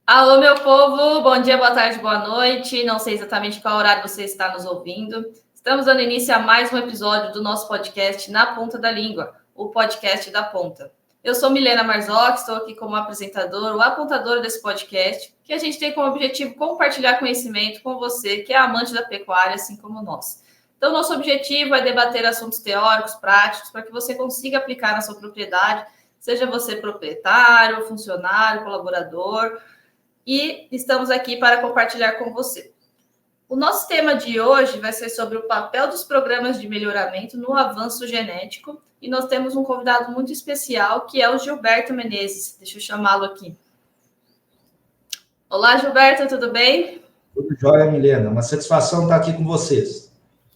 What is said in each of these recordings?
Alô, meu povo, bom dia, boa tarde, boa noite. Não sei exatamente qual horário você está nos ouvindo. Estamos dando início a mais um episódio do nosso podcast Na Ponta da Língua, o podcast da Ponta. Eu sou Milena Marzoc, estou aqui como apresentador, o apontador desse podcast, que a gente tem como objetivo compartilhar conhecimento com você, que é amante da pecuária, assim como nós. Então, nosso objetivo é debater assuntos teóricos, práticos, para que você consiga aplicar na sua propriedade, seja você proprietário, funcionário, colaborador, e estamos aqui para compartilhar com você. O nosso tema de hoje vai ser sobre o papel dos programas de melhoramento no avanço genético, e nós temos um convidado muito especial, que é o Gilberto Menezes. Deixa eu chamá-lo aqui. Olá, Gilberto, tudo bem? Tudo jóia, Milena. Uma satisfação estar aqui com vocês.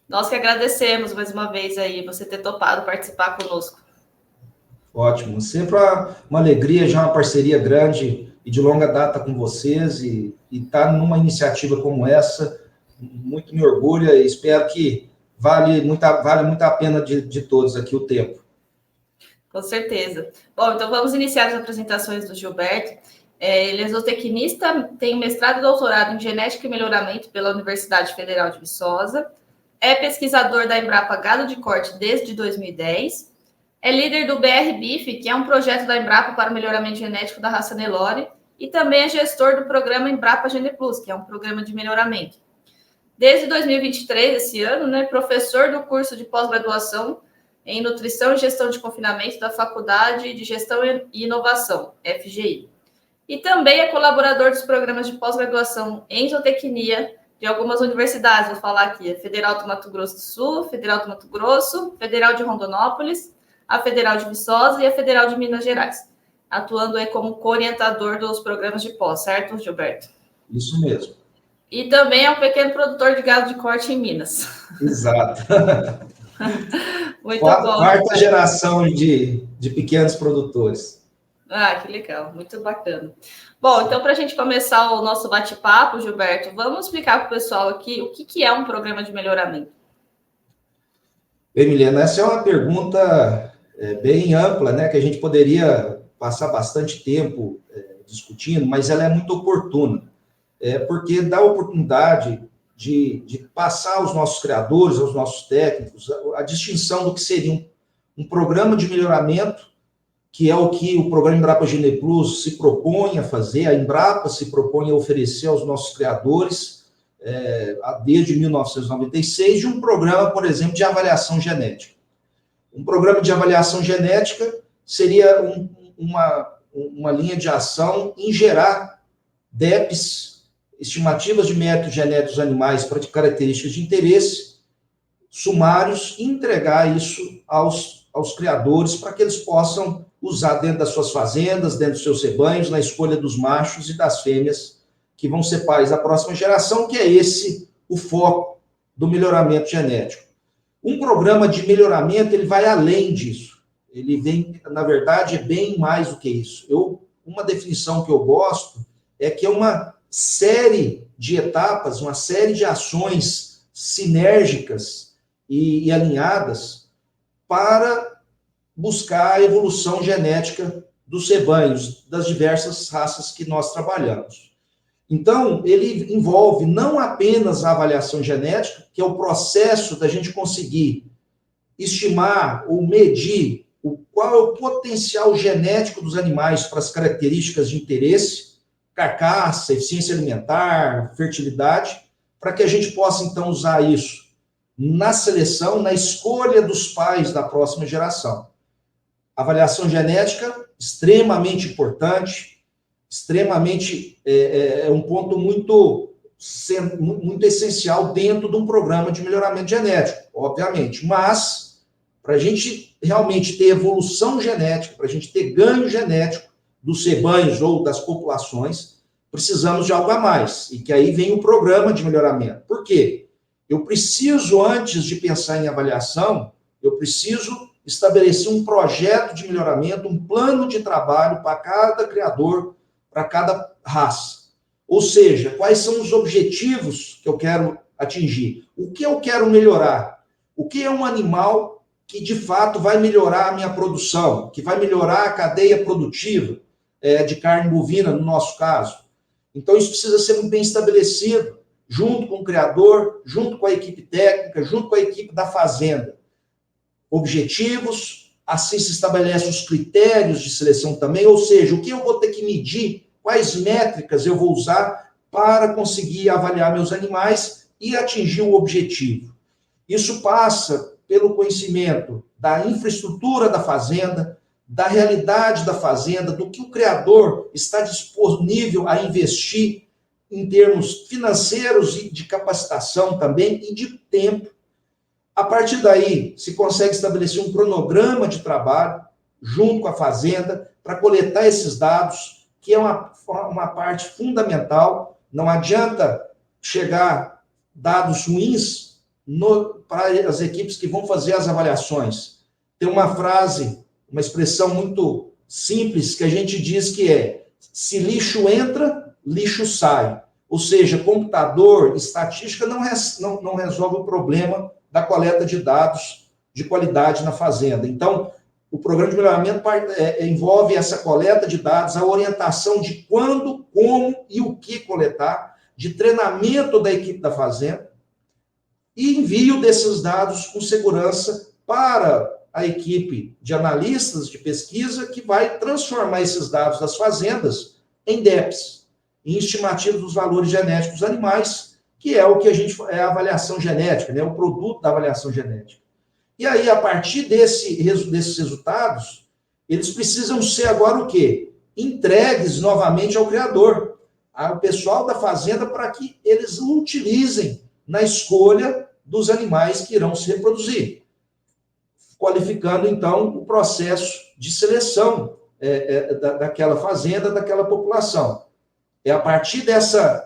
Nós que agradecemos mais uma vez aí você ter topado participar conosco. Ótimo. Sempre uma alegria, já uma parceria grande e de longa data com vocês e estar numa iniciativa como essa, muito me orgulha e espero que vale muito a pena de todos aqui o tempo. Com certeza. Bom, então vamos iniciar as apresentações do Gilberto. Ele é zootecnista, tem mestrado e doutorado em genética e melhoramento pela Universidade Federal de Viçosa, é pesquisador da Embrapa Gado de Corte desde 2010, é líder do BR-BIF, que é um projeto da Embrapa para o melhoramento genético da raça Nelore, e também é gestor do programa Embrapa Gene Plus, que é um programa de melhoramento. Desde 2023, esse ano, professor do curso de pós-graduação em Nutrição e Gestão de Confinamento da Faculdade de Gestão e Inovação, FGI. E também é colaborador dos programas de pós-graduação em zootecnia de algumas universidades, vou falar aqui, a Federal do Mato Grosso do Sul, Federal do Mato Grosso, Federal de Rondonópolis, a Federal de Viçosa e a Federal de Minas Gerais, atuando aí como co-orientador dos programas de pós, certo, Gilberto? Isso mesmo. E também é um pequeno produtor de gado de corte em Minas. Exato. Muito bom. Quarta geração de pequenos produtores. Ah, que legal, muito bacana. Bom, então, para a gente começar o nosso bate-papo, Gilberto, vamos explicar para o pessoal aqui o que é um programa de melhoramento. Bem, Milena, essa é uma pergunta bem ampla, né, que a gente poderia passar bastante tempo discutindo, mas ela é muito oportuna, porque dá a oportunidade de passar aos nossos criadores, aos nossos técnicos, a distinção do que seria um programa de melhoramento, que é o que o programa Embrapa Gene Plus se propõe a fazer, a Embrapa se propõe a oferecer aos nossos criadores desde 1996, de um programa, por exemplo, de avaliação genética. Um programa de avaliação genética seria uma linha de ação em gerar DEPs, estimativas de métodos genéticos dos animais para características de interesse, sumários, e entregar isso aos criadores para que eles possam usar dentro das suas fazendas, dentro dos seus rebanhos, na escolha dos machos e das fêmeas que vão ser pais da próxima geração, que é esse o foco do melhoramento genético. Um programa de melhoramento, ele vai além disso. Ele vem, na verdade, é bem mais do que isso. Uma definição que eu gosto é que é uma série de etapas, uma série de ações sinérgicas e alinhadas para buscar a evolução genética dos rebanhos, das diversas raças que nós trabalhamos. Então, ele envolve não apenas a avaliação genética, que é o processo da gente conseguir estimar ou medir qual é o potencial genético dos animais para as características de interesse, carcaça, eficiência alimentar, fertilidade, para que a gente possa, então, usar isso na seleção, na escolha dos pais da próxima geração. Avaliação genética, extremamente importante, extremamente um ponto muito essencial dentro de um programa de melhoramento genético, obviamente. Mas, para a gente realmente ter evolução genética, para a gente ter ganho genético dos rebanhos ou das populações, precisamos de algo a mais. E que aí vem o programa de melhoramento. Por quê? Eu preciso, antes de pensar em avaliação, eu preciso estabelecer um projeto de melhoramento, um plano de trabalho para cada criador, para cada raça. Ou seja, quais são os objetivos que eu quero atingir? O que eu quero melhorar? O que é um animal que, de fato, vai melhorar a minha produção, que vai melhorar a cadeia produtiva de carne bovina, no nosso caso? Então, isso precisa ser muito bem estabelecido, junto com o criador, junto com a equipe técnica, junto com a equipe da fazenda. Objetivos, assim se estabelecem os critérios de seleção também, ou seja, o que eu vou ter que medir, quais métricas eu vou usar para conseguir avaliar meus animais e atingir o objetivo. Isso passa pelo conhecimento da infraestrutura da fazenda, da realidade da fazenda, do que o criador está disponível a investir em termos financeiros e de capacitação também e de tempo. A partir daí, se consegue estabelecer um cronograma de trabalho junto com a fazenda para coletar esses dados, que é uma parte fundamental. Não adianta chegar dados ruins para as equipes que vão fazer as avaliações. Tem uma frase, uma expressão muito simples que a gente diz que é: se lixo entra, lixo sai. Ou seja, computador, estatística não resolve o problema da coleta de dados de qualidade na fazenda. Então, o programa de melhoramento envolve essa coleta de dados, a orientação de quando, como e o que coletar, de treinamento da equipe da fazenda e envio desses dados com segurança para a equipe de analistas de pesquisa que vai transformar esses dados das fazendas em DEPs, em estimativas dos valores genéticos dos animais, que é o que é a avaliação genética, né, o produto da avaliação genética. E aí, a partir desses resultados, eles precisam ser agora o quê? Entregues novamente ao criador, ao pessoal da fazenda, para que eles o utilizem na escolha dos animais que irão se reproduzir, qualificando, então, o processo de seleção daquela fazenda, daquela população. É a partir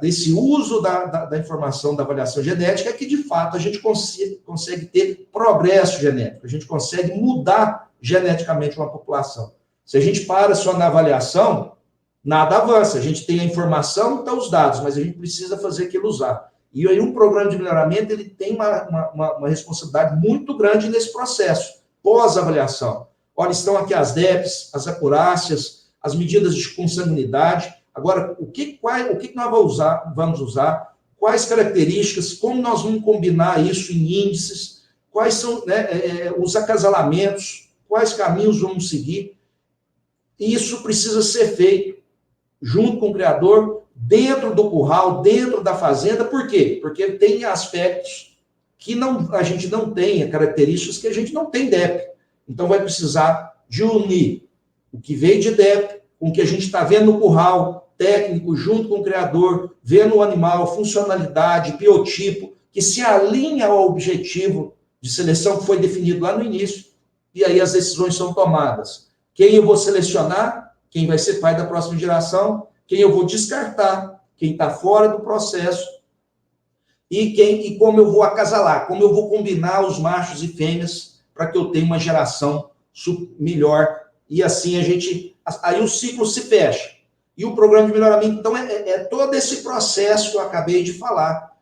desse uso da informação da avaliação genética que, de fato, a gente consegue ter progresso genético, a gente consegue mudar geneticamente uma população. Se a gente para só na avaliação, nada avança. A gente tem a informação, então os dados, mas a gente precisa fazer aquilo usar. E aí um programa de melhoramento ele tem uma responsabilidade muito grande nesse processo, pós-avaliação. Olha, estão aqui as DEPs, as acurácias, as medidas de consanguinidade. Agora, o que nós vamos usar, quais características, como nós vamos combinar isso em índices, quais são os acasalamentos, quais caminhos vamos seguir. Isso precisa ser feito junto com o criador, dentro do curral, dentro da fazenda. Por quê? Porque tem aspectos que a gente não tem, características que a gente não tem DEP. Então, vai precisar de unir o que veio de DEP com o que a gente está vendo no curral, técnico, junto com o criador, vendo o animal, funcionalidade, biotipo, que se alinha ao objetivo de seleção que foi definido lá no início, e aí as decisões são tomadas. Quem eu vou selecionar, quem vai ser pai da próxima geração, quem eu vou descartar, quem está fora do processo, e como eu vou acasalar, como eu vou combinar os machos e fêmeas para que eu tenha uma geração melhor, e assim aí o ciclo se fecha. E o programa de melhoramento, então, é todo esse processo que eu acabei de falar.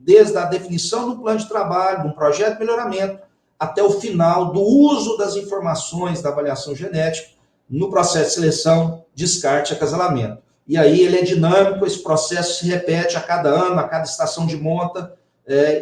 Desde a definição do plano de trabalho, do projeto de melhoramento, até o final do uso das informações da avaliação genética no processo de seleção, descarte e acasalamento. E aí ele é dinâmico, esse processo se repete a cada ano, a cada estação de monta,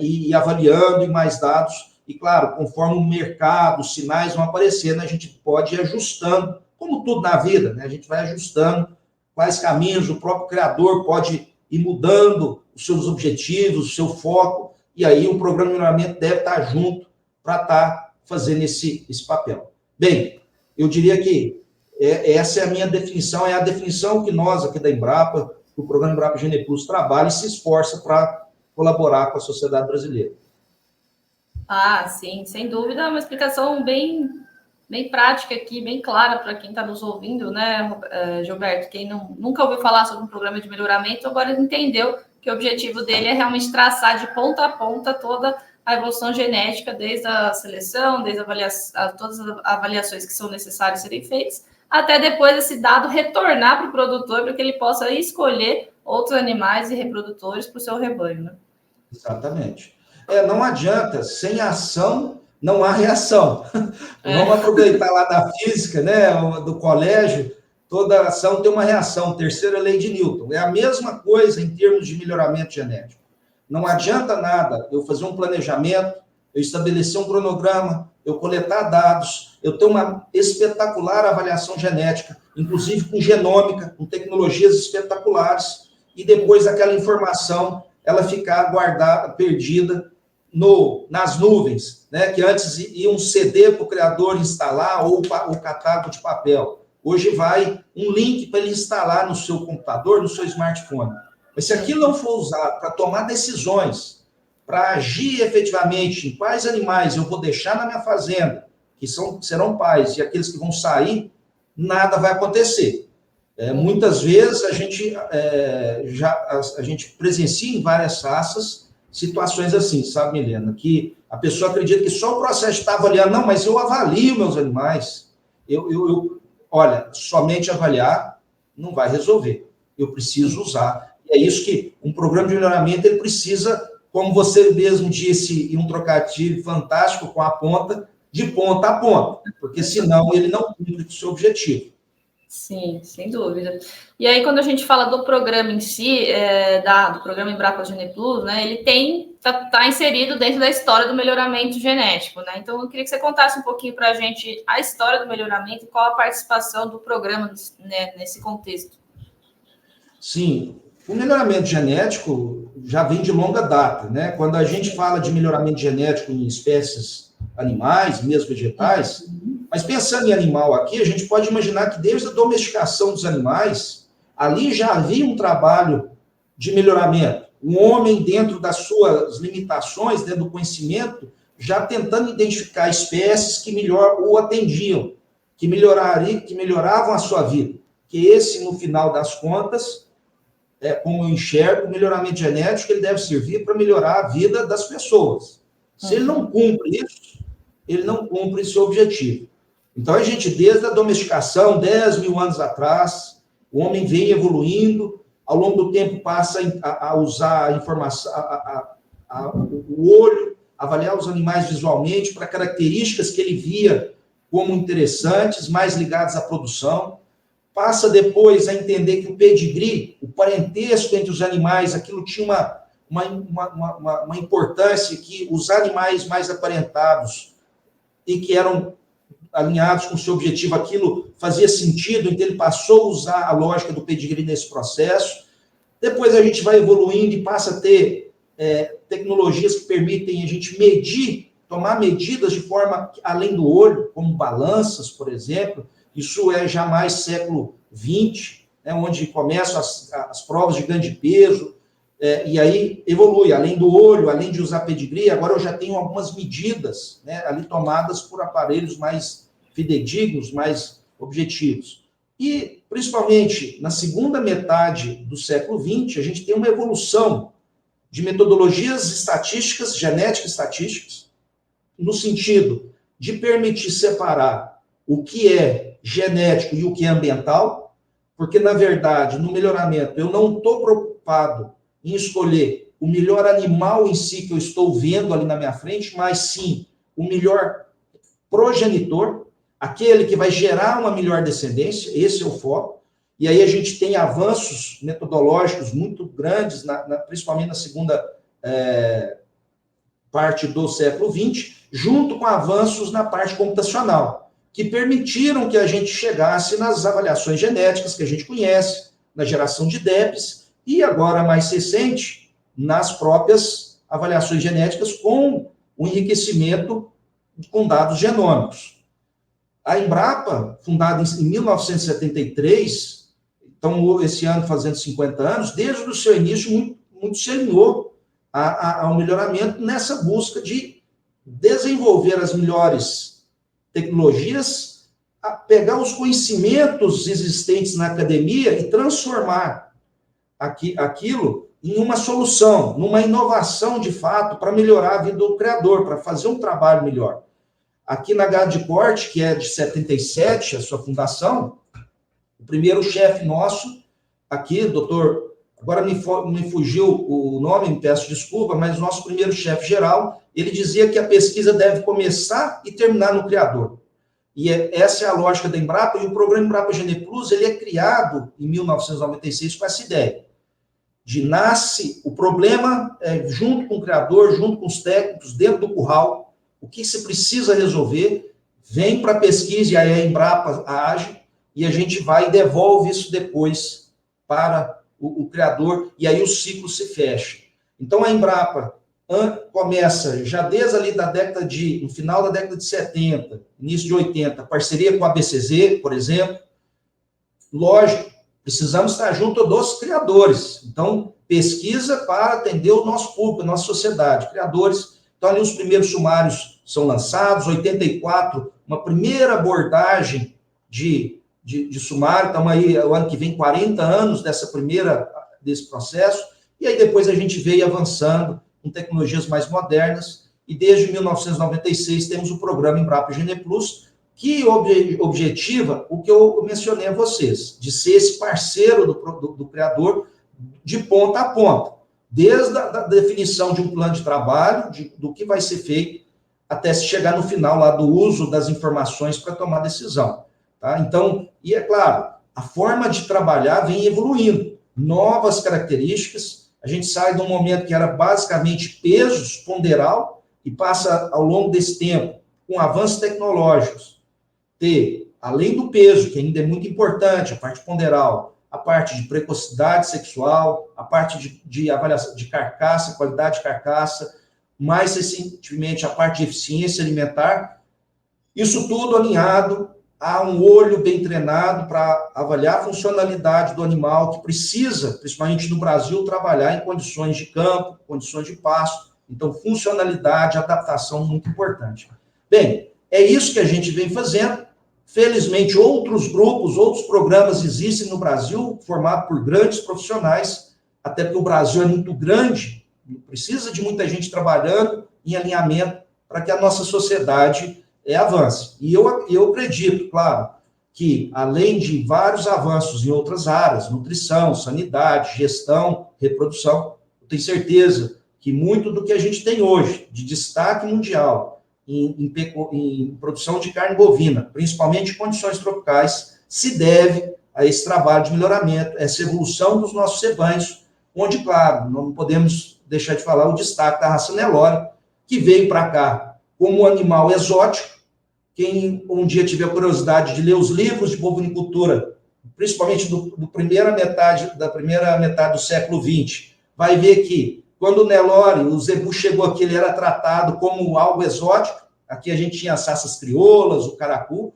e avaliando e mais dados. E, claro, conforme o mercado, os sinais vão aparecendo, a gente pode ir ajustando, como tudo na vida, né? A gente vai ajustando quais caminhos, o próprio criador pode ir mudando os seus objetivos, o seu foco, e aí o programa de melhoramento deve estar junto para estar fazendo esse papel. Bem, eu diria que essa é a minha definição, é a definição que nós aqui da Embrapa, o programa Embrapa GenePlus trabalha e se esforça para colaborar com a sociedade brasileira. Ah, sim, sem dúvida, uma explicação bem prática aqui, bem clara para quem está nos ouvindo, né, Gilberto? Quem nunca ouviu falar sobre um programa de melhoramento, agora entendeu que o objetivo dele é realmente traçar de ponta a ponta toda a evolução genética, desde a seleção, desde todas as avaliações que são necessárias serem feitas, até depois esse dado retornar para o produtor, para que ele possa escolher outros animais e reprodutores para o seu rebanho, né? Exatamente. Não adianta, sem ação não há reação. Vamos aproveitar lá da física, né, do colégio, toda ação tem uma reação, terceira lei de Newton. É a mesma coisa em termos de melhoramento genético. Não adianta nada eu fazer um planejamento, eu estabelecer um cronograma, eu coletar dados, eu ter uma espetacular avaliação genética, inclusive com genômica, com tecnologias espetaculares, e depois aquela informação ela ficar guardada, perdida nas nuvens, né? Que antes ia um CD para o criador instalar ou o catálogo de papel. Hoje vai um link para ele instalar no seu computador, no seu smartphone. Mas se aquilo não for usado para tomar decisões, para agir efetivamente em quais animais eu vou deixar na minha fazenda, que serão pais, e aqueles que vão sair, nada vai acontecer. Muitas vezes a gente presencia em várias raças situações assim, sabe, Milena? Que a pessoa acredita que só o processo está avaliando. Não, mas eu avalio meus animais. Olha, somente avaliar não vai resolver. Eu preciso usar. É isso que um programa de melhoramento ele precisa, como você mesmo disse, em um trocadilho fantástico com a ponta, de ponta a ponta, porque senão ele não cumpre o seu objetivo. Sim, sem dúvida. E aí, quando a gente fala do programa em si, do programa Embrapa Gene Plus, né, ele está inserido dentro da história do melhoramento genético, né? Então, eu queria que você contasse um pouquinho para a gente a história do melhoramento e qual a participação do programa, né, nesse contexto. Sim, o melhoramento genético já vem de longa data, né? Quando a gente fala de melhoramento genético em espécies animais, mesmo vegetais, mas pensando em animal aqui, a gente pode imaginar que desde a domesticação dos animais, ali já havia um trabalho de melhoramento. Um homem, dentro das suas limitações, dentro do conhecimento, já tentando identificar espécies que melhor o atendiam, que melhoravam a sua vida. Que esse, no final das contas, como eu enxergo, o melhoramento genético ele deve servir para melhorar a vida das pessoas. Se ele não cumpre isso, ele não cumpre seu objetivo. Então, a gente, desde a domesticação, 10 mil anos atrás, o homem vem evoluindo, ao longo do tempo passa a usar a informação, o olho, avaliar os animais visualmente para características que ele via como interessantes, mais ligadas à produção. Passa depois a entender que o pedigree, o parentesco entre os animais, aquilo tinha uma importância, que os animais mais aparentados e que eram alinhados com o seu objetivo, aquilo fazia sentido, então ele passou a usar a lógica do pedigree nesse processo. Depois a gente vai evoluindo e passa a ter tecnologias que permitem a gente medir, tomar medidas de forma além do olho, como balanças, por exemplo. Isso é já mais século XX, né, onde começam as provas de ganho de peso, e aí evolui, além do olho, além de usar pedigree, agora eu já tenho algumas medidas, né, ali tomadas por aparelhos mais fidedignos, mais objetivos. E, principalmente, na segunda metade do século XX, a gente tem uma evolução de metodologias estatísticas, genéticas estatísticas, no sentido de permitir separar o que é genético e o que é ambiental, porque, na verdade, no melhoramento, eu não estou preocupado em escolher o melhor animal em si que eu estou vendo ali na minha frente, mas sim o melhor progenitor, aquele que vai gerar uma melhor descendência, esse é o foco. E aí a gente tem avanços metodológicos muito grandes, principalmente na segunda parte do século XX, junto com avanços na parte computacional, que permitiram que a gente chegasse nas avaliações genéticas que a gente conhece, na geração de DEPs, e agora, mais recente, nas próprias avaliações genéticas com o enriquecimento com dados genômicos. A Embrapa, fundada em 1973, então, esse ano fazendo 50 anos, desde o seu início, muito se alinhou ao melhoramento nessa busca de desenvolver as melhores tecnologias, a pegar os conhecimentos existentes na academia e transformar aquilo em uma solução, numa inovação de fato, para melhorar a vida do criador, para fazer um trabalho melhor. Aqui na Gado de Corte, que é de 77, a sua fundação, o primeiro chefe nosso, aqui, doutor, agora me fugiu o nome, me peço desculpa, mas o nosso primeiro chefe geral, ele dizia que a pesquisa deve começar e terminar no criador. E essa é a lógica da Embrapa, e o programa Embrapa Gene Plus, ele é criado em 1996 com essa ideia. Nasce o problema junto com o criador, junto com os técnicos, dentro do curral, o que você precisa resolver, vem para a pesquisa, e aí a Embrapa age, e a gente vai e devolve isso depois para o criador, e aí o ciclo se fecha. Então, a Embrapa começa já desde ali no final da década de 70, início de 80, parceria com a BCZ, por exemplo. Lógico, precisamos estar junto dos criadores. Então, pesquisa para atender o nosso público, a nossa sociedade, criadores. Então, ali os primeiros sumários são lançados, 84, uma primeira abordagem de sumário, estamos aí, o ano que vem, 40 anos desse processo, e aí depois a gente veio avançando com tecnologias mais modernas, e desde 1996 temos o programa Embrapa Gene Plus, que objetiva o que eu mencionei a vocês, de ser esse parceiro do criador de ponta a ponta, desde a definição de um plano de trabalho, do que vai ser feito, até se chegar no final lá do uso das informações para tomar decisão. Tá? Então, e é claro, a forma de trabalhar vem evoluindo, novas características. A gente sai de um momento que era basicamente pesos, ponderal, e passa, ao longo desse tempo, com avanços tecnológicos, ter, além do peso, que ainda é muito importante, a parte ponderal, a parte de precocidade sexual, a parte de avaliação de carcaça, qualidade de carcaça, mais recentemente a parte de eficiência alimentar, isso tudo alinhado a um olho bem treinado para avaliar a funcionalidade do animal, que precisa, principalmente no Brasil, trabalhar em condições de campo, condições de pasto. Então, funcionalidade, adaptação, muito importante. Bem, é isso que a gente vem fazendo. Felizmente, outros grupos, outros programas existem no Brasil, formados por grandes profissionais, até porque o Brasil é muito grande, precisa de muita gente trabalhando em alinhamento para que a nossa sociedade avance. E eu acredito, claro, que além de vários avanços em outras áreas, nutrição, sanidade, gestão, reprodução, eu tenho certeza que muito do que a gente tem hoje, de destaque mundial, em produção de carne bovina, principalmente em condições tropicais, se deve a esse trabalho de melhoramento, essa evolução dos nossos rebanhos, onde, claro, não podemos deixar de falar o destaque da raça Nelore, que veio para cá como um animal exótico. Quem um dia tiver curiosidade de ler os livros de bovinicultura, principalmente da primeira metade do século XX, vai ver que quando o Nelore, o zebu chegou aqui, ele era tratado como algo exótico. Aqui a gente tinha as raças crioulas, o caracu.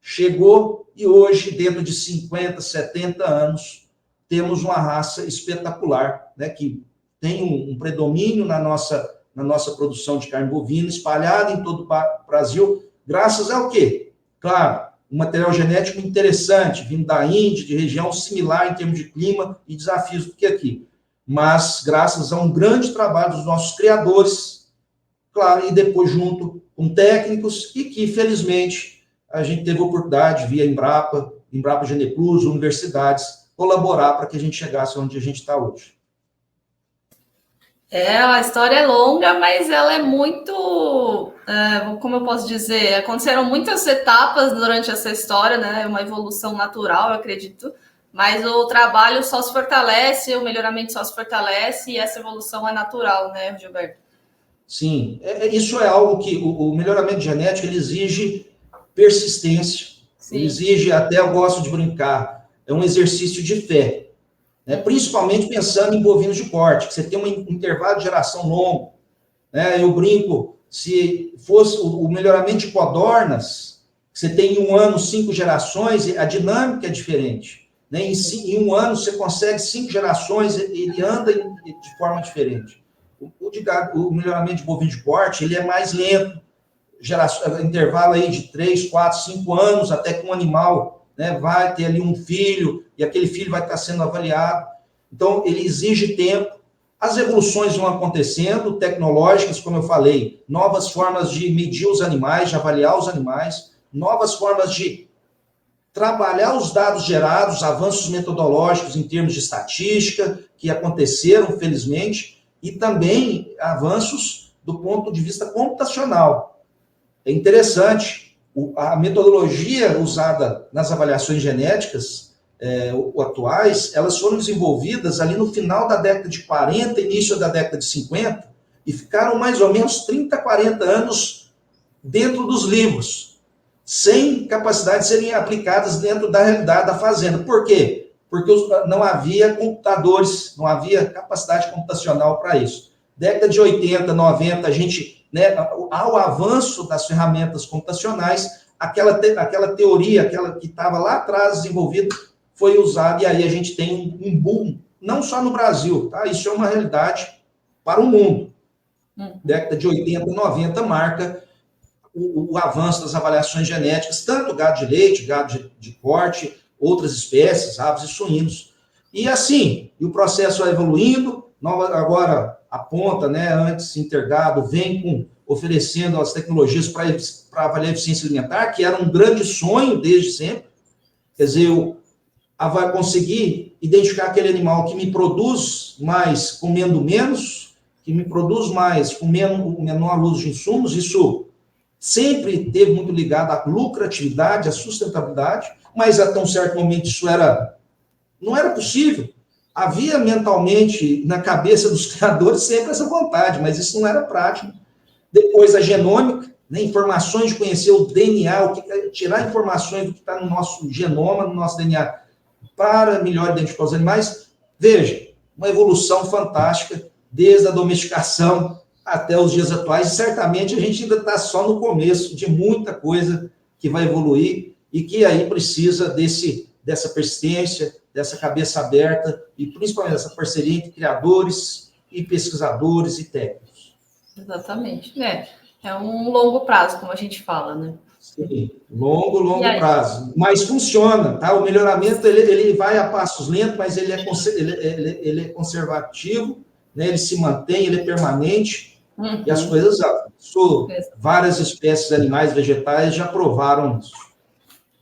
Chegou e hoje, dentro de 50, 70 anos, temos uma raça espetacular, né, que tem um predomínio na nossa produção de carne bovina, espalhada em todo o Brasil, graças ao quê? Claro, um material genético interessante, vindo da Índia, de região similar em termos de clima e desafios do que aqui. Mas graças a um grande trabalho dos nossos criadores, claro, e depois junto com técnicos, e que, felizmente, a gente teve a oportunidade, via Embrapa Gene Plus, universidades, colaborar para que a gente chegasse onde a gente está hoje. A história é longa, mas ela é muito, como eu posso dizer, aconteceram muitas etapas durante essa história, né? Uma evolução natural, eu acredito, mas o trabalho só se fortalece, o melhoramento só se fortalece, e essa evolução é natural, né, Gilberto? Sim, isso é algo que o melhoramento genético ele exige persistência, ele exige, até eu gosto de brincar, é um exercício de fé. Né, principalmente pensando em bovinos de corte, que você tem um intervalo de geração longo. Né, eu brinco, se fosse o melhoramento de codornas, você tem em um ano 5 gerações, a dinâmica é diferente. Né, em um ano você consegue 5 gerações, ele anda de forma diferente. O melhoramento de bovino de corte, ele é mais lento, intervalo aí de 3, 4, 5 anos, até que um animal, né, vai ter ali um filho, e aquele filho vai estar sendo avaliado. Então, ele exige tempo. As evoluções vão acontecendo, tecnológicas, como eu falei, novas formas de medir os animais, de avaliar os animais, novas formas de trabalhar os dados gerados, avanços metodológicos em termos de estatística, que aconteceram, felizmente, e também avanços do ponto de vista computacional. É interessante A metodologia usada nas avaliações genéticas atuais, elas foram desenvolvidas ali no final da década de 40, início da década de 50, e ficaram mais ou menos 30, 40 anos dentro dos livros, sem capacidade de serem aplicadas dentro da realidade da fazenda. Por quê? Porque não havia computadores, não havia capacidade computacional para isso. Década de 80, 90, a gente, né, ao avanço das ferramentas computacionais, aquela teoria, aquela que estava lá atrás desenvolvida, foi usada, e aí a gente tem um boom, não só no Brasil, tá? Isso é uma realidade para o mundo. Década de 80, 90 marca o avanço das avaliações genéticas, tanto gado de leite, gado de corte, outras espécies, aves e suínos. E assim, o processo vai evoluindo, agora a ponta, né, antes Intergado, vem oferecendo as tecnologias para avaliar a eficiência alimentar, que era um grande sonho desde sempre. Quer dizer, vai conseguir identificar aquele animal que me produz mais comendo menos, que me produz mais com menor uso de insumos. Isso sempre teve muito ligado à lucratividade, à sustentabilidade, mas até um certo momento isso não era possível. Havia mentalmente, na cabeça dos criadores, sempre essa vontade, mas isso não era prático. Depois a genômica, né, informações de conhecer o DNA, tirar informações do que está no nosso genoma, no nosso DNA, para melhor identificar os animais. Veja, uma evolução fantástica, desde a domesticação até os dias atuais, e certamente a gente ainda está só no começo de muita coisa que vai evoluir e que aí precisa dessa persistência, dessa cabeça aberta e principalmente dessa parceria entre criadores e pesquisadores e técnicos. Exatamente. É um longo prazo, como a gente fala, né? Sim, longo prazo. Mas funciona, tá? O melhoramento, ele vai a passos lentos, mas ele é conservativo, né? Ele se mantém, ele é permanente, e as coisas várias espécies animais, vegetais já provaram isso.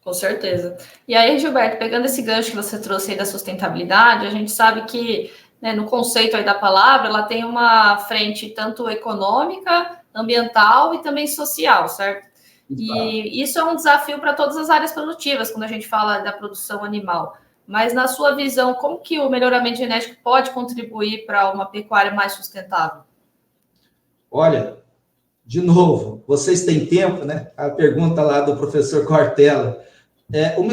Com certeza. E aí, Gilberto, pegando esse gancho que você trouxe aí da sustentabilidade, a gente sabe que, né, no conceito aí da palavra, ela tem uma frente tanto econômica, ambiental e também social, certo? E isso é um desafio para todas as áreas produtivas, quando a gente fala da produção animal. Mas, na sua visão, como que o melhoramento genético pode contribuir para uma pecuária mais sustentável? Olha, de novo, vocês têm tempo, né? A pergunta lá do professor Cortella.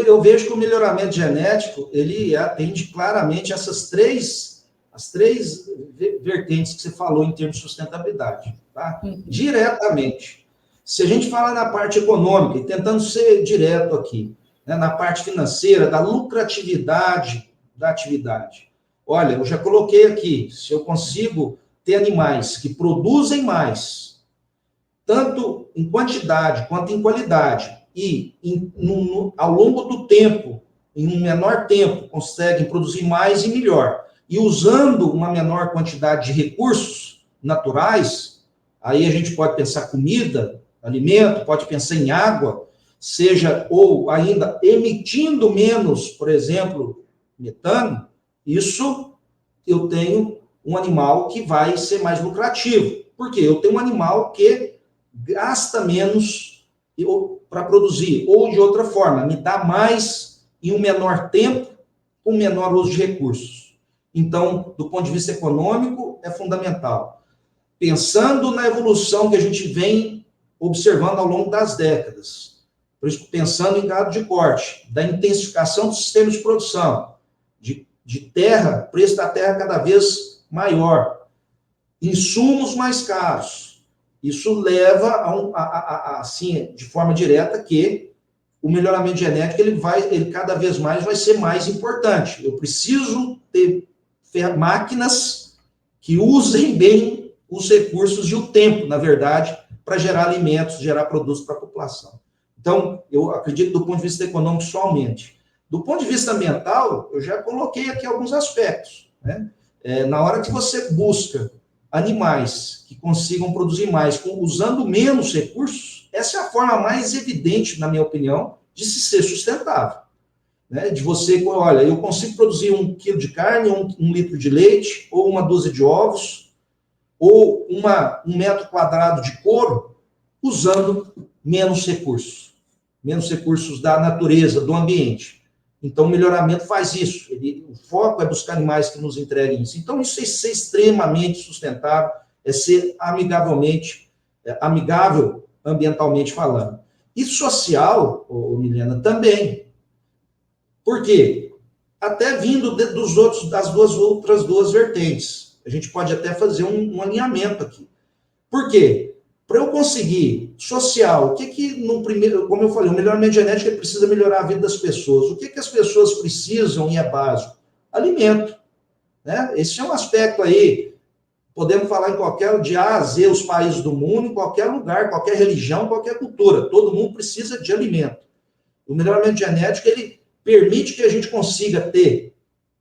Eu vejo que o melhoramento genético, ele atende claramente as três vertentes que você falou em termos de sustentabilidade, tá? Diretamente. Se a gente fala na parte econômica, e tentando ser direto aqui, né, na parte financeira, da lucratividade da atividade. Olha, eu já coloquei aqui, se eu consigo ter animais que produzem mais, tanto em quantidade quanto em qualidade, e ao longo do tempo, em um menor tempo, conseguem produzir mais e melhor, e usando uma menor quantidade de recursos naturais, aí a gente pode pensar comida, alimento, pode pensar em água, seja, ou ainda emitindo menos, por exemplo, metano, isso eu tenho um animal que vai ser mais lucrativo. Por quê? Eu tenho um animal que gasta menos para produzir, ou de outra forma, me dá mais em um menor tempo, com menor uso de recursos. Então, do ponto de vista econômico, é fundamental. Pensando na evolução que a gente vem observando ao longo das décadas, por isso, pensando em gado de corte, da intensificação do sistema de produção, de terra, preço da terra cada vez maior, insumos mais caros. Isso leva assim, de forma direta, que o melhoramento genético ele cada vez mais vai ser mais importante. Eu preciso ter máquinas que usem bem os recursos e o tempo, na verdade, para gerar alimentos, gerar produtos para a população. Então, eu acredito que do ponto de vista econômico somente. Do ponto de vista ambiental, eu já coloquei aqui alguns aspectos, né? Na hora que você busca animais que consigam produzir mais usando menos recursos, essa é a forma mais evidente, na minha opinião, de se ser sustentável. Né? De você, olha, eu consigo produzir 1 quilo de carne, 1 litro de leite, ou 1 dúzia de ovos, ou 1 metro quadrado de couro, usando menos recursos. menos recursos da natureza, do ambiente. Então, o melhoramento faz isso. O foco é buscar animais que nos entreguem isso. Então, isso é ser extremamente sustentável, é ser amigável ambientalmente falando. E social, Milena, também. Por quê? Até vindo das outras duas vertentes. A gente pode até fazer um alinhamento aqui. Por quê? Para eu conseguir social, no primeiro, como eu falei, o melhoramento genético precisa melhorar a vida das pessoas. O que as pessoas precisam e é básico? Alimento. Né? Esse é um aspecto aí, podemos falar de A a Z, os países do mundo, em qualquer lugar, qualquer religião, qualquer cultura. Todo mundo precisa de alimento. O melhoramento genético, ele permite que a gente consiga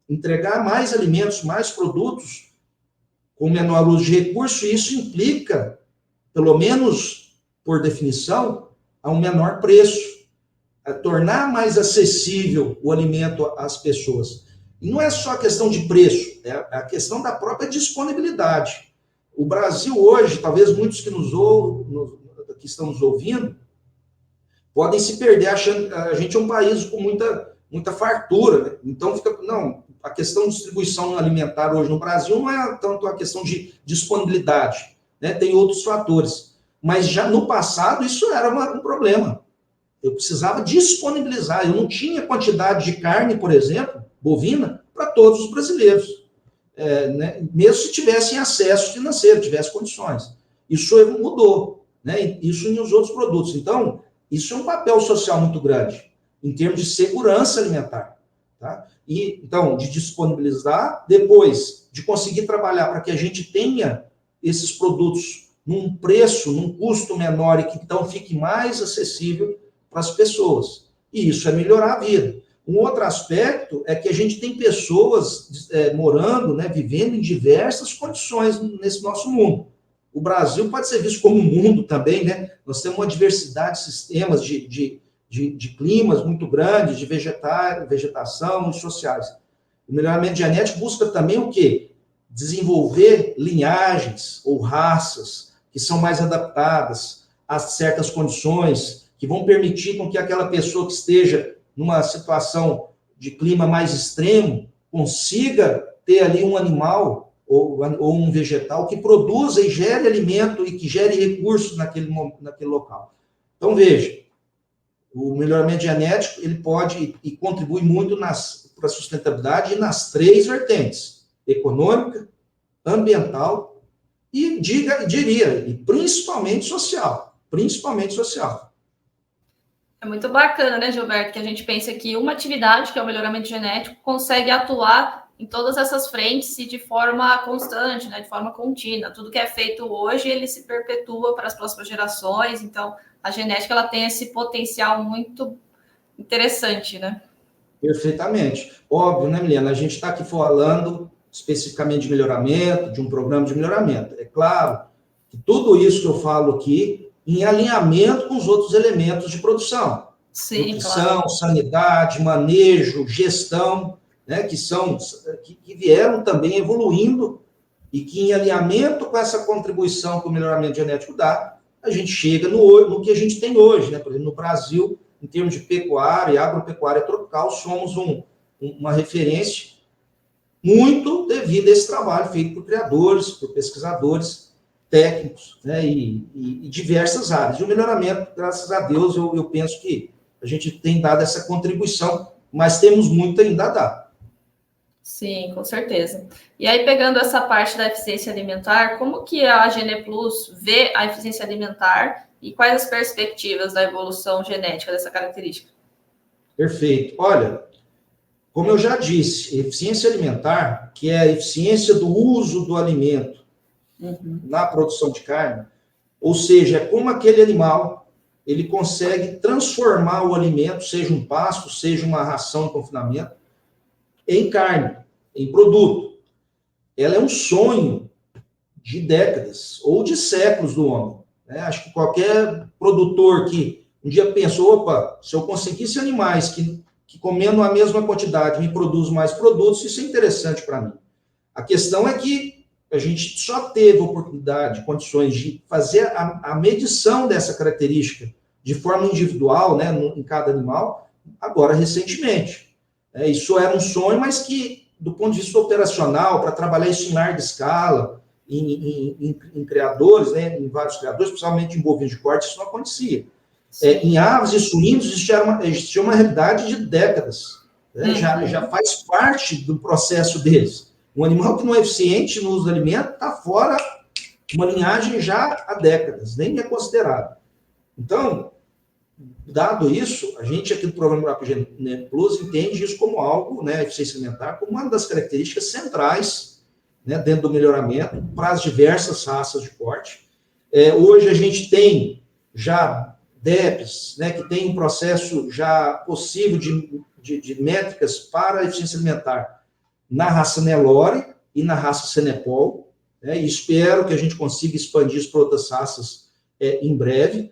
entregar mais alimentos, mais produtos, com menor uso de recurso, e isso implica, pelo menos por definição, a um menor preço, a tornar mais acessível o alimento às pessoas. E não é só a questão de preço, é a questão da própria disponibilidade. O Brasil hoje, talvez muitos que que estão nos ouvindo, podem se perder achando que a gente é um país com muita fartura. Né? Então, a questão de distribuição alimentar hoje no Brasil não é tanto a questão de disponibilidade, né? Tem outros fatores. Mas já no passado isso era um problema. Eu precisava disponibilizar. Eu não tinha quantidade de carne, por exemplo, bovina, para todos os brasileiros. Né? Mesmo se tivessem acesso financeiro, tivessem condições. Isso mudou. Né? Isso nos outros produtos. Então, isso é um papel social muito grande, em termos de segurança alimentar. Tá? Então, de disponibilizar, depois de conseguir trabalhar para que a gente tenha esses produtos num preço, num custo menor e que então fique mais acessível para as pessoas. E isso é melhorar a vida. Um outro aspecto é que a gente tem pessoas morando, né, vivendo em diversas condições nesse nosso mundo. O Brasil pode ser visto como um mundo também, né? Nós temos uma diversidade de sistemas de climas muito grandes, de vegetação e sociais. O melhoramento genético busca também o quê? Desenvolver linhagens ou raças que são mais adaptadas a certas condições, que vão permitir com que aquela pessoa que esteja numa situação de clima mais extremo consiga ter ali um animal ou um vegetal que produza e gere alimento e que gere recursos naquele local. Então, veja, o melhoramento genético ele pode e contribui muito para a sustentabilidade nas três vertentes: econômica, ambiental e, diria, e principalmente social. Principalmente social. É muito bacana, né, Gilberto, que a gente pensa que uma atividade, que é o melhoramento genético, consegue atuar em todas essas frentes e de forma constante, né, de forma contínua. Tudo que é feito hoje, ele se perpetua para as próximas gerações, então a genética ela tem esse potencial muito interessante, né? Perfeitamente. Óbvio, né, Milena? A gente está aqui falando especificamente de melhoramento, de um programa de melhoramento. É claro que tudo isso que eu falo aqui em alinhamento com os outros elementos de produção. Sim, nutrição, claro. Sanidade, manejo, gestão, né, que vieram também evoluindo e que em alinhamento com essa contribuição que o melhoramento genético dá, a gente chega no que a gente tem hoje, né? Por exemplo, no Brasil, em termos de pecuária e agropecuária tropical, somos uma referência muito devido a esse trabalho feito por criadores, por pesquisadores, técnicos, né, e diversas áreas. E o melhoramento, graças a Deus, eu penso que a gente tem dado essa contribuição, mas temos muito ainda a dar. Sim, com certeza. E aí, pegando essa parte da eficiência alimentar, como que a Gene Plus vê a eficiência alimentar e quais as perspectivas da evolução genética dessa característica? Perfeito. Olha, como eu já disse, eficiência alimentar, que é a eficiência do uso do alimento na produção de carne, ou seja, é como aquele animal ele consegue transformar o alimento, seja um pasto, seja uma ração em confinamento, em carne, em produto. Ela é um sonho de décadas ou de séculos do homem. Né? Acho que qualquer produtor que um dia pensou, opa, se eu conseguisse animais que comendo a mesma quantidade me produzem mais produtos, isso é interessante para mim. A questão é que a gente só teve oportunidade, condições de fazer a medição dessa característica de forma individual, né, em cada animal, agora recentemente. Isso era um sonho, mas que, do ponto de vista operacional, para trabalhar isso em larga escala, em criadores, né, em vários criadores, principalmente em bovinos de corte, isso não acontecia. Em aves e suínos, existia uma realidade de décadas. Né? Já faz parte do processo deles. Um animal que não é eficiente no uso do alimento está fora uma linhagem já há décadas, nem é considerado. Então, dado isso, a gente aqui do programa Embrapa Plus entende isso como algo, né, eficiência alimentar, como uma das características centrais, né, dentro do melhoramento para as diversas raças de corte. Hoje a gente tem já DEPs, né, que tem um processo já possível de métricas para a eficiência alimentar na raça Nelore e na raça Senepol, né, e espero que a gente consiga expandir isso para outras raças em breve.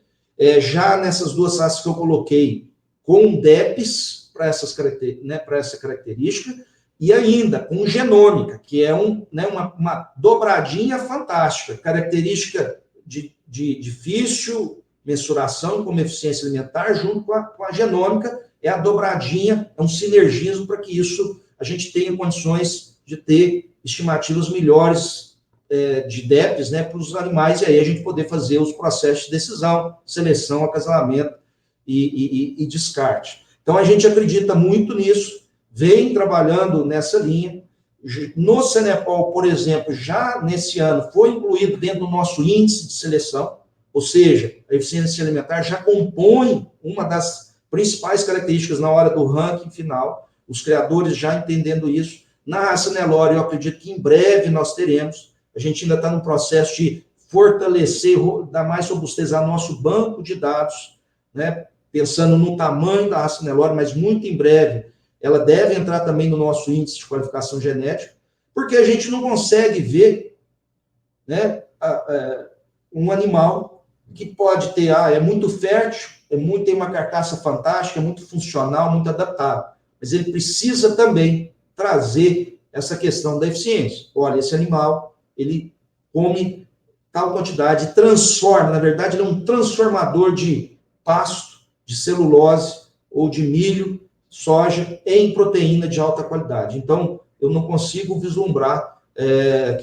Já nessas duas raças que eu coloquei, com DEPs para essa característica, e ainda com genômica, que é uma dobradinha fantástica, característica de difícil mensuração como eficiência alimentar, junto com a genômica, é a dobradinha, é um sinergismo para que isso a gente tenha condições de ter estimativas melhores de DEPs, né, para os animais, e aí a gente poder fazer os processos de decisão, seleção, acasalamento e descarte. Então, a gente acredita muito nisso, vem trabalhando nessa linha. No Senepol, por exemplo, já nesse ano foi incluído dentro do nosso índice de seleção, ou seja, a eficiência alimentar já compõe uma das principais características na hora do ranking final, os criadores já entendendo isso. Na raça Nelore, eu acredito que em breve nós teremos. A gente ainda está no processo de fortalecer, dar mais robustez ao nosso banco de dados, né? Pensando no tamanho da raça Nelore, mas muito em breve ela deve entrar também no nosso índice de qualificação genética, porque a gente não consegue ver, né, um animal que pode ter, é muito fértil, tem uma carcaça fantástica, é muito funcional, muito adaptável, mas ele precisa também trazer essa questão da eficiência. Olha, esse animal, ele come tal quantidade, transforma, na verdade, ele é um transformador de pasto, de celulose ou de milho, soja, em proteína de alta qualidade. Então, eu não consigo vislumbrar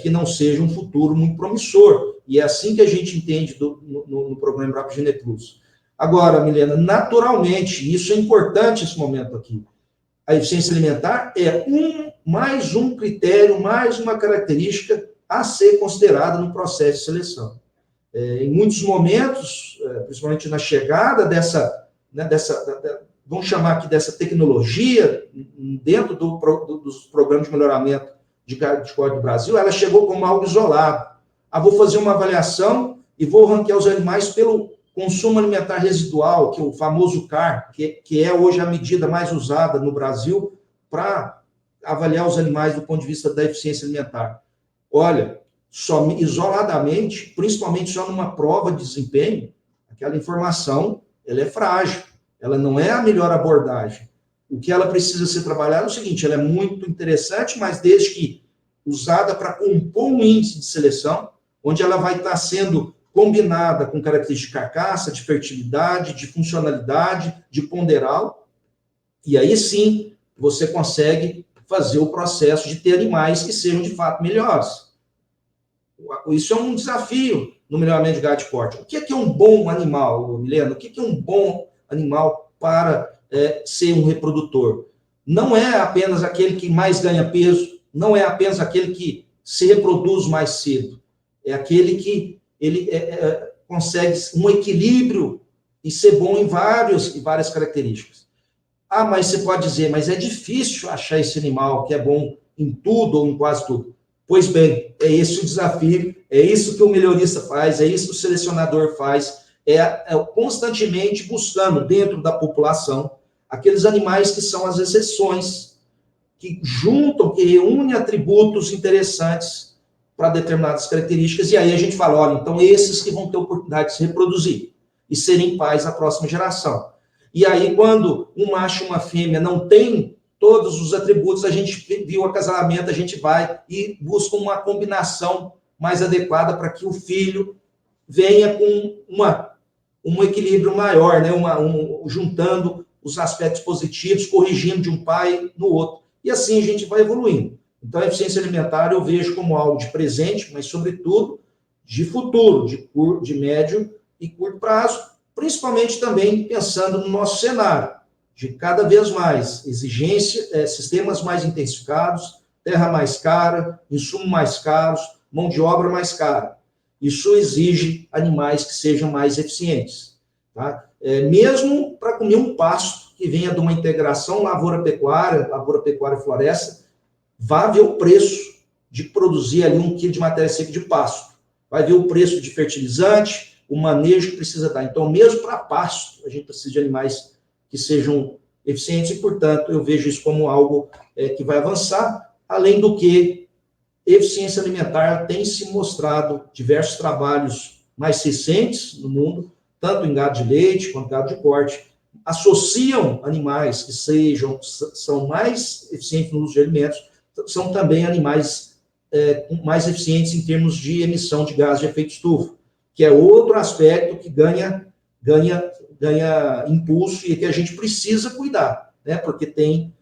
que não seja um futuro muito promissor. E é assim que a gente entende no programa Embrapa Gene Plus. Agora, Milena, naturalmente, isso é importante esse momento aqui. A eficiência alimentar é mais um critério, mais uma característica a ser considerada no processo de seleção. Em muitos momentos, principalmente na chegada vamos chamar aqui dessa tecnologia, dentro dos programas de melhoramento de corte do Brasil, ela chegou como algo isolado. Vou fazer uma avaliação e vou ranquear os animais pelo consumo alimentar residual, que é o famoso CAR, que é hoje a medida mais usada no Brasil para avaliar os animais do ponto de vista da eficiência alimentar. Olha, isoladamente, principalmente só numa prova de desempenho, aquela informação ela é frágil, ela não é a melhor abordagem. O que ela precisa ser trabalhada é o seguinte, ela é muito interessante, mas desde que usada para compor um índice de seleção, onde ela vai estar sendo combinada com características de carcaça, de fertilidade, de funcionalidade, de ponderal, e aí sim você consegue fazer o processo de ter animais que sejam de fato melhores. Isso é um desafio no melhoramento de gado de corte. O que é um bom animal, Milena? O que é um bom animal para ser um reprodutor? Não é apenas aquele que mais ganha peso, não é apenas aquele que se reproduz mais cedo, é aquele que ele consegue um equilíbrio e ser bom em várias características. Mas você pode dizer, mas é difícil achar esse animal que é bom em tudo ou em quase tudo. Pois bem, é esse o desafio, é isso que o melhorista faz, é isso que o selecionador faz, constantemente buscando dentro da população aqueles animais que são as exceções, que juntam, que reúnem atributos interessantes para determinadas características, e aí a gente fala, olha, então esses que vão ter oportunidade de se reproduzir e serem pais da próxima geração. E aí, quando um macho e uma fêmea não têm todos os atributos, a gente viu o acasalamento, a gente vai e busca uma combinação mais adequada para que o filho venha com uma um equilíbrio maior, né? Juntando os aspectos positivos, corrigindo de um pai no outro. E assim a gente vai evoluindo. Então, a eficiência alimentar eu vejo como algo de presente, mas, sobretudo, de futuro, de médio e curto prazo, principalmente também pensando no nosso cenário, de cada vez mais exigência, sistemas mais intensificados, terra mais cara, insumo mais caros, mão de obra mais cara. Isso exige animais que sejam mais eficientes. Tá? Mesmo para comer um pasto que venha de uma integração lavoura-pecuária e floresta, vá ver o preço de produzir ali 1 quilo de matéria seca de pasto. Vai ver o preço de fertilizante, o manejo que precisa dar. Então, mesmo para pasto, a gente precisa de animais que sejam eficientes e, portanto, eu vejo isso como algo que vai avançar, além do que eficiência alimentar tem se mostrado diversos trabalhos mais recentes no mundo, tanto em gado de leite quanto gado de corte, associam animais que são mais eficientes no uso de alimentos, são também animais mais eficientes em termos de emissão de gás de efeito estufa, que é outro aspecto que ganha impulso e que a gente precisa cuidar, né? Porque tem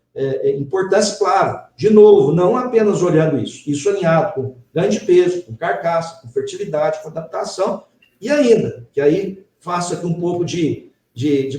importância, claro, de novo, não apenas olhando isso alinhado com ganho de peso, com carcaça, com fertilidade, com adaptação, e ainda, que aí faço aqui um pouco de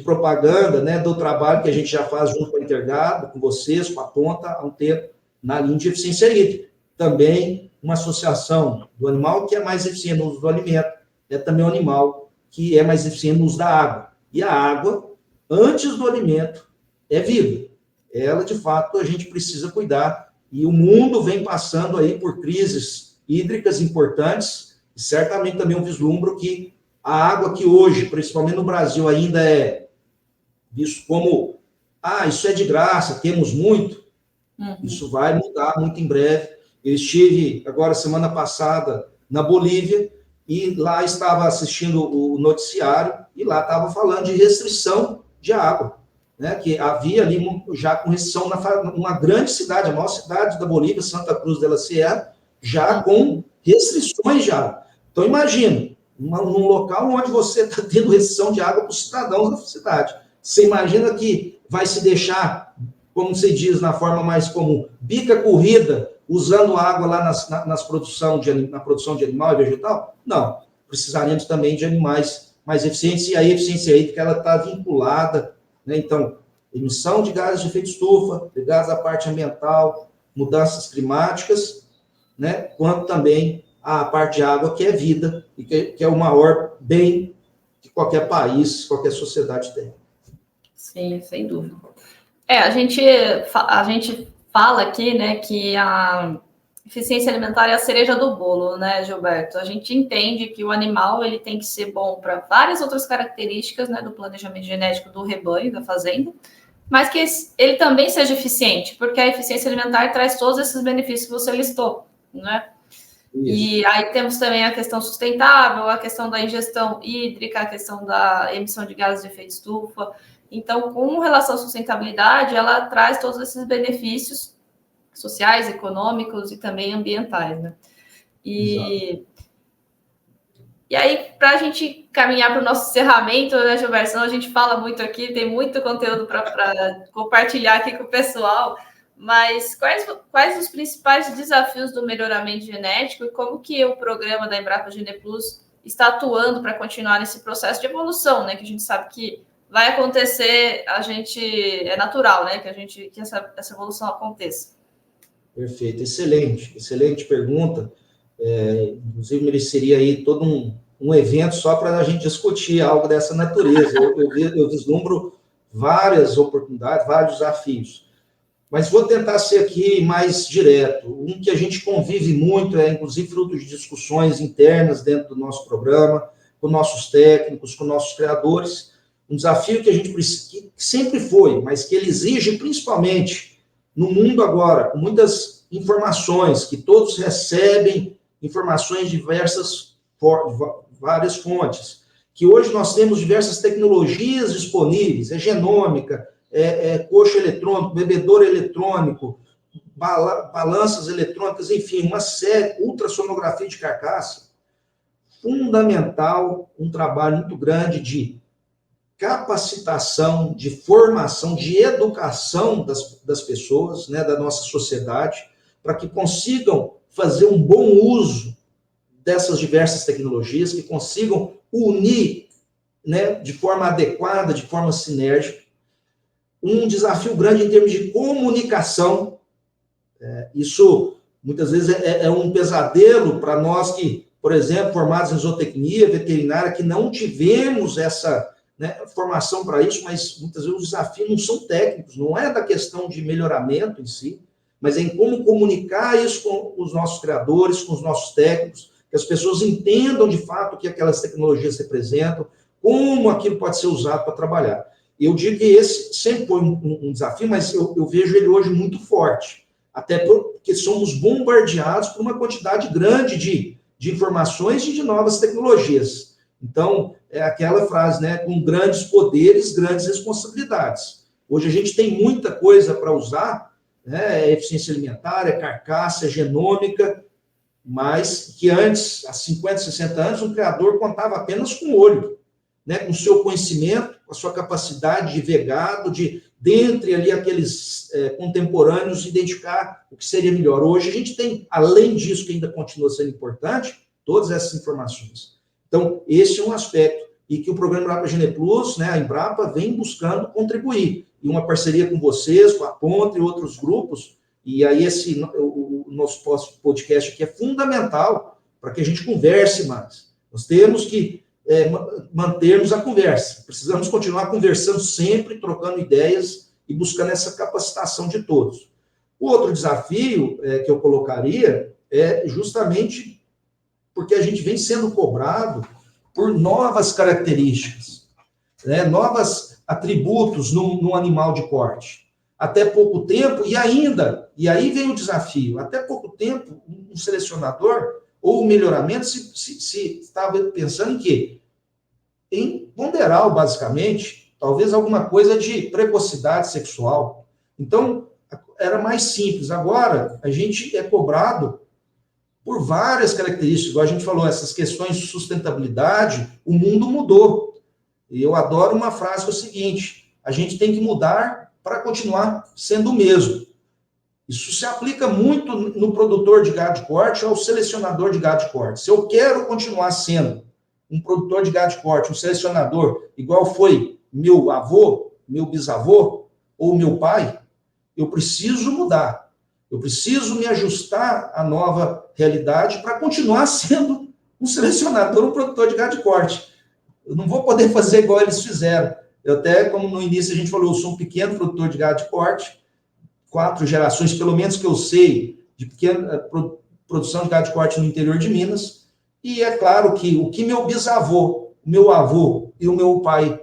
propaganda, né, do trabalho que a gente já faz junto com a Intergado, com vocês, com a Ponta, há um tempo, na linha de eficiência hídrica. Também uma associação do animal que é mais eficiente no uso do alimento, é também um animal que é mais eficiente no uso da água. E a água, antes do alimento, é vida. Ela, de fato, a gente precisa cuidar. E o mundo vem passando aí por crises hídricas importantes, e certamente também um vislumbro que a água que hoje, principalmente no Brasil, ainda é visto como, isso é de graça, temos muito. Isso vai mudar muito em breve. Eu estive, agora, semana passada, na Bolívia, e lá estava assistindo o noticiário, e lá estava falando de restrição de água, né? Que havia ali já com restrição numa grande cidade, a maior cidade da Bolívia, Santa Cruz de la Sierra, já com restrições de água. Então, imagina, num local onde você está tendo restrição de água para os cidadãos da cidade. Você imagina que vai se deixar, como se diz na forma mais comum, bica corrida, usando água lá na produção de animal e vegetal? Não. Precisaríamos também de animais mais eficientes, e a eficiência hídrica ela está vinculada, né? Então, emissão de gases de efeito estufa, ligados à parte ambiental, mudanças climáticas, né? Quanto também a parte de água, que é vida, e que é o maior bem que qualquer país, qualquer sociedade tem. Sim, sem dúvida. A gente fala aqui, né, que a eficiência alimentar é a cereja do bolo, né, Gilberto? A gente entende que o animal ele tem que ser bom para várias outras características, né, do planejamento genético do rebanho, da fazenda, mas que ele também seja eficiente, porque a eficiência alimentar traz todos esses benefícios que você listou, né? Isso. E aí temos também a questão sustentável, a questão da ingestão hídrica, a questão da emissão de gases de efeito estufa. Então, com relação à sustentabilidade, ela traz todos esses benefícios sociais, econômicos e também ambientais, né? E aí, para a gente caminhar para o nosso encerramento, né, Gilberto? Senão a gente fala muito aqui, tem muito conteúdo para compartilhar aqui com o pessoal, mas quais os principais desafios do melhoramento genético e como que o programa da Embrapa GenePlus está atuando para continuar nesse processo de evolução, né? Que a gente sabe que vai acontecer, é natural, né? Que essa evolução aconteça. Perfeito, excelente pergunta. Inclusive, mereceria aí todo um evento só para a gente discutir algo dessa natureza. Eu vislumbro várias oportunidades, vários desafios. Mas vou tentar ser aqui mais direto. Um que a gente convive muito, inclusive fruto de discussões internas dentro do nosso programa, com nossos técnicos, com nossos criadores. Um desafio que a gente precisa, que sempre foi, mas que ele exige principalmente no mundo agora, com muitas informações, que todos recebem informações de várias fontes, que hoje nós temos diversas tecnologias disponíveis, genômica, coxo eletrônico, bebedouro eletrônico, balanças eletrônicas, enfim, uma série, ultrassonografia de carcaça, fundamental um trabalho muito grande de capacitação, de formação, de educação das pessoas, né, da nossa sociedade, para que consigam fazer um bom uso dessas diversas tecnologias, que consigam unir, né, de forma adequada, de forma sinérgica. Um desafio grande em termos de comunicação. Isso, muitas vezes, é um pesadelo para nós que, por exemplo, formados em zootecnia, veterinária, que não tivemos essa, né, formação para isso, mas muitas vezes os desafios não são técnicos, não é da questão de melhoramento em si, mas é em como comunicar isso com os nossos criadores, com os nossos técnicos, que as pessoas entendam de fato o que aquelas tecnologias representam, como aquilo pode ser usado para trabalhar. Eu digo que esse sempre foi um desafio, mas eu vejo ele hoje muito forte, até porque somos bombardeados por uma quantidade grande de informações e de novas tecnologias. Então, é aquela frase, né, com grandes poderes, grandes responsabilidades. Hoje a gente tem muita coisa para usar, né, é eficiência alimentar, é carcaça, é genômica, mas que antes, há 50, 60 anos, o criador contava apenas com o olho, né, com o seu conhecimento, com a sua capacidade de ver gado, de, dentre ali aqueles contemporâneos, identificar o que seria melhor. Hoje a gente tem, além disso, que ainda continua sendo importante, todas essas informações. Então, esse é um aspecto, e que o programa Embrapa GenePlus, né, a Embrapa, vem buscando contribuir. E uma parceria com vocês, com a Ponta e outros grupos, e aí o nosso podcast aqui é fundamental para que a gente converse mais. Nós temos que mantermos a conversa. Precisamos continuar conversando sempre, trocando ideias e buscando essa capacitação de todos. O outro desafio que eu colocaria é justamente porque a gente vem sendo cobrado por novas características, né, novos atributos no animal de corte. Até pouco tempo, e aí vem o desafio, até pouco tempo, um selecionador ou o melhoramento se estava pensando em quê? Em ponderal, basicamente, talvez alguma coisa de precocidade sexual. Então, era mais simples. Agora, a gente é cobrado por várias características, igual a gente falou, essas questões de sustentabilidade, o mundo mudou. E eu adoro uma frase que é o seguinte: a gente tem que mudar para continuar sendo o mesmo. Isso se aplica muito no produtor de gado de corte ou selecionador de gado de corte. Se eu quero continuar sendo um produtor de gado de corte, um selecionador, igual foi meu avô, meu bisavô ou meu pai, eu preciso mudar. Eu preciso me ajustar à nova realidade para continuar sendo um selecionador, um produtor de gado de corte. Eu não vou poder fazer igual eles fizeram. Eu até, como no início a gente falou, eu sou um pequeno produtor de gado de corte, 4 gerações, pelo menos que eu sei, de pequena produção de gado de corte no interior de Minas. E é claro que o que meu bisavô, meu avô e o meu pai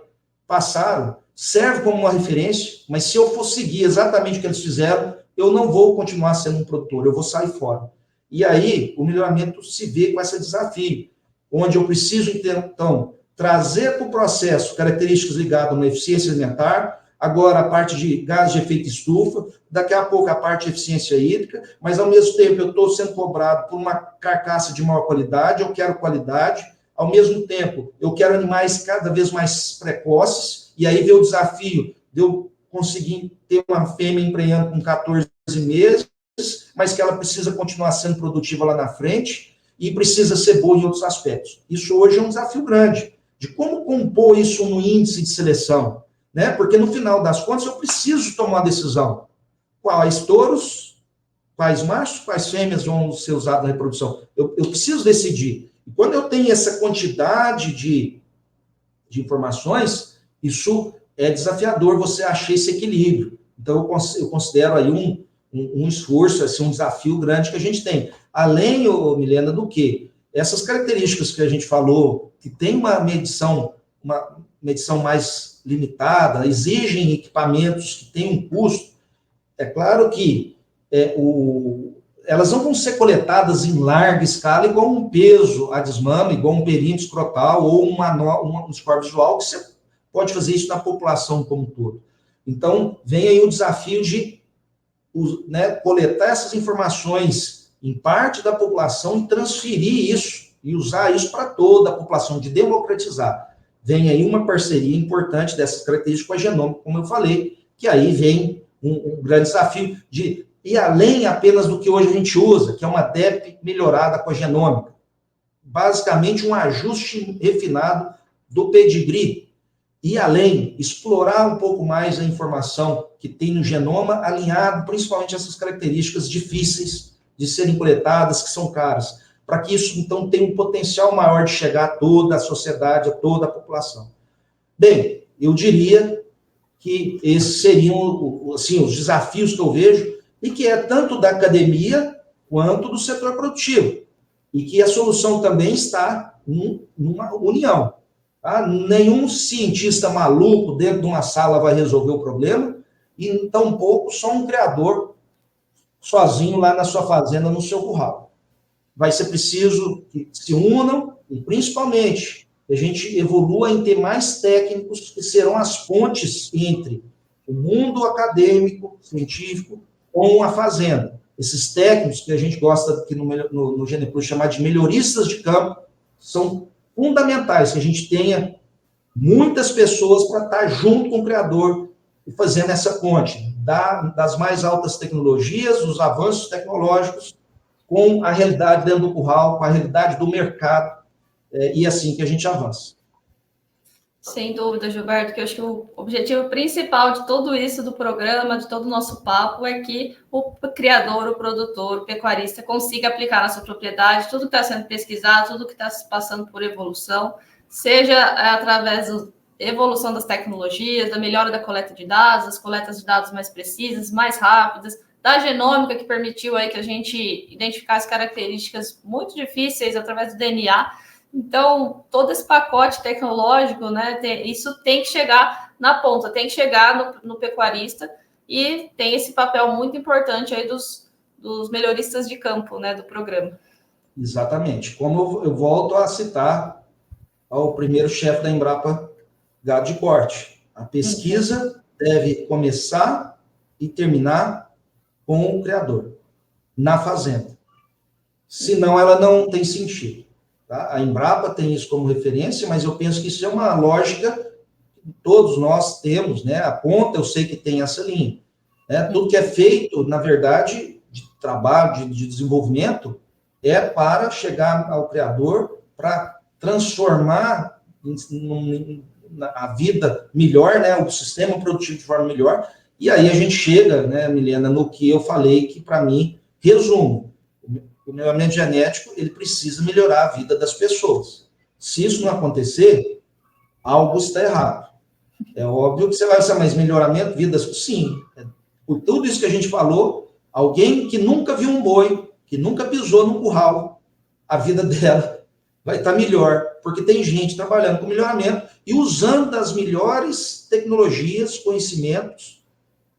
passaram serve como uma referência, mas se eu for seguir exatamente o que eles fizeram, eu não vou continuar sendo um produtor, eu vou sair fora. E aí, o melhoramento se vê com esse desafio, onde eu preciso, então, trazer para o processo características ligadas a uma eficiência alimentar, agora a parte de gases de efeito estufa, daqui a pouco a parte de eficiência hídrica, mas ao mesmo tempo eu estou sendo cobrado por uma carcaça de maior qualidade, eu quero qualidade, ao mesmo tempo eu quero animais cada vez mais precoces, e aí vem o desafio de eu conseguir ter uma fêmea emprenhando com 14 meses, mas que ela precisa continuar sendo produtiva lá na frente e precisa ser boa em outros aspectos. Isso hoje é um desafio grande, de como compor isso no índice de seleção, né? Porque no final das contas eu preciso tomar uma decisão. Quais touros, quais machos, quais fêmeas vão ser usados na reprodução? Eu preciso decidir. E quando eu tenho essa quantidade de informações, isso é desafiador você achar esse equilíbrio. Então, eu considero aí um esforço, assim, um desafio grande que a gente tem. Além, Milena, do que essas características que a gente falou, que tem uma medição mais limitada, exigem equipamentos que têm um custo, é claro que elas não vão ser coletadas em larga escala, igual um peso a desmame, igual um perímetro escrotal ou um score visual, que você pode fazer isso na população como um todo. Então, vem aí o desafio de, né, coletar essas informações em parte da população e transferir isso e usar isso para toda a população, de democratizar. Vem aí uma parceria importante dessas características com a Genômica, como eu falei, que aí vem um grande desafio de ir além apenas do que hoje a gente usa, que é uma DEP melhorada com a Genômica. Basicamente, um ajuste refinado do pedigree. E além, explorar um pouco mais a informação que tem no genoma, alinhado principalmente a essas características difíceis de serem coletadas, que são caras, para que isso, então, tenha um potencial maior de chegar a toda a sociedade, a toda a população. Bem, eu diria que esses seriam, assim, os desafios que eu vejo, e que é tanto da academia quanto do setor produtivo, e que a solução também está numa união. Tá? Nenhum cientista maluco dentro de uma sala vai resolver o problema, e tampouco só um criador sozinho lá na sua fazenda, no seu curral. Vai ser preciso que se unam e, principalmente, a gente evolua em ter mais técnicos que serão as pontes entre o mundo acadêmico, científico, com a fazenda. Esses técnicos que a gente gosta aqui no GenePlus chamar de melhoristas de campo, são fundamentais que a gente tenha muitas pessoas para estar junto com o criador e fazendo essa ponte das mais altas tecnologias, os avanços tecnológicos, com a realidade dentro do curral, com a realidade do mercado, e assim que a gente avança. Sem dúvida, Gilberto, que eu acho que o objetivo principal de tudo isso, do programa, de todo o nosso papo, é que o criador, o produtor, o pecuarista consiga aplicar na sua propriedade tudo que está sendo pesquisado, tudo que está se passando por evolução, seja através da evolução das tecnologias, da melhora da coleta de dados, as coletas de dados mais precisas, mais rápidas, da genômica, que permitiu aí que a gente identificasse características muito difíceis através do DNA. Então, todo esse pacote tecnológico, né, isso tem que chegar na ponta, tem que chegar no pecuarista, e tem esse papel muito importante aí dos melhoristas de campo, né, do programa. Exatamente. Como eu volto a citar ao primeiro chefe da Embrapa Gado de Corte, a pesquisa deve começar e terminar com o criador, na fazenda. Senão, ela não tem sentido. Tá? A Embrapa tem isso como referência, mas eu penso que isso é uma lógica que todos nós temos, né? A ponta, eu sei que tem essa linha. Né? Tudo que é feito, na verdade, de trabalho, de desenvolvimento, é para chegar ao criador, para transformar a vida melhor, né? O sistema produtivo de forma melhor. E aí a gente chega, né, Milena, no que eu falei, que para mim, resumo, o melhoramento genético, ele precisa melhorar a vida das pessoas. Se isso não acontecer, algo está errado. É óbvio que você vai dizer, mas melhoramento, vidas, sim. Por tudo isso que a gente falou, alguém que nunca viu um boi, que nunca pisou num curral, a vida dela vai estar melhor, porque tem gente trabalhando com melhoramento e usando as melhores tecnologias, conhecimentos,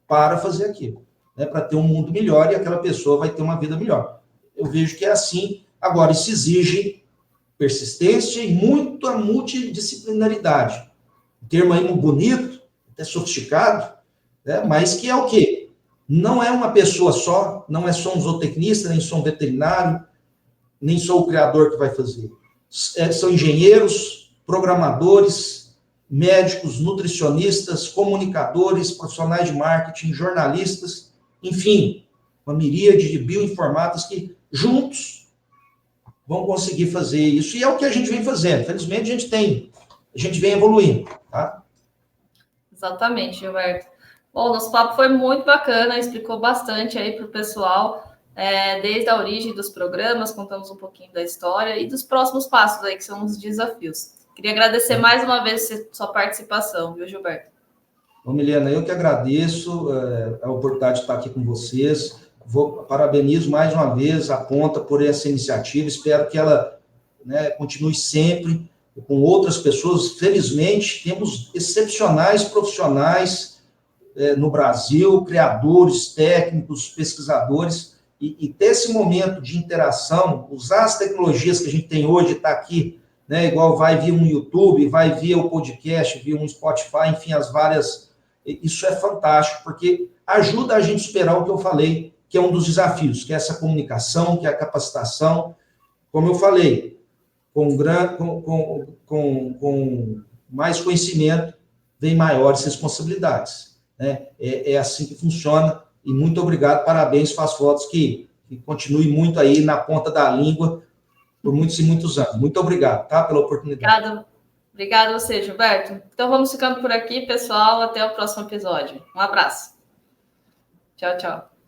para fazer aquilo, né? Para ter um mundo melhor, e aquela pessoa vai ter uma vida melhor. Eu vejo que é assim. Agora, isso exige persistência e muita multidisciplinaridade. Um termo aí muito bonito, até sofisticado, né? Mas que é o quê? Não é uma pessoa só, não é só um zootecnista, nem só um veterinário, nem só o criador que vai fazer. São engenheiros, programadores, médicos, nutricionistas, comunicadores, profissionais de marketing, jornalistas, enfim, uma miríade de bioinformáticos que juntos vão conseguir fazer isso. E é o que a gente vem fazendo. Felizmente, a gente vem evoluindo. Tá? Exatamente, Gilberto. Bom, nosso papo foi muito bacana, explicou bastante aí para o pessoal, desde a origem dos programas, contamos um pouquinho da história e dos próximos passos aí, que são os desafios. Queria agradecer mais uma vez a sua participação, viu, Gilberto? Bom, Milena, eu que agradeço a oportunidade de estar aqui com vocês. Parabenizo mais uma vez a Ponta por essa iniciativa. Espero que ela, né, continue sempre com outras pessoas. Felizmente, temos excepcionais profissionais no Brasil, criadores, técnicos, pesquisadores, e ter esse momento de interação, usar as tecnologias que a gente tem hoje, está aqui, né, igual vai via um YouTube, vai via o podcast, via um Spotify, enfim, as várias... Isso é fantástico, porque ajuda a gente a superar o que eu falei, que é um dos desafios, que é essa comunicação, que é a capacitação. Como eu falei, com mais conhecimento, vem maiores responsabilidades. Né? É assim que funciona. E muito obrigado, parabéns, faz fotos que continue muito aí na ponta da língua por muitos e muitos anos. Muito obrigado, tá, pela oportunidade. Obrigada a você, Gilberto. Então vamos ficando por aqui, pessoal. Até o próximo episódio. Um abraço. Tchau, tchau.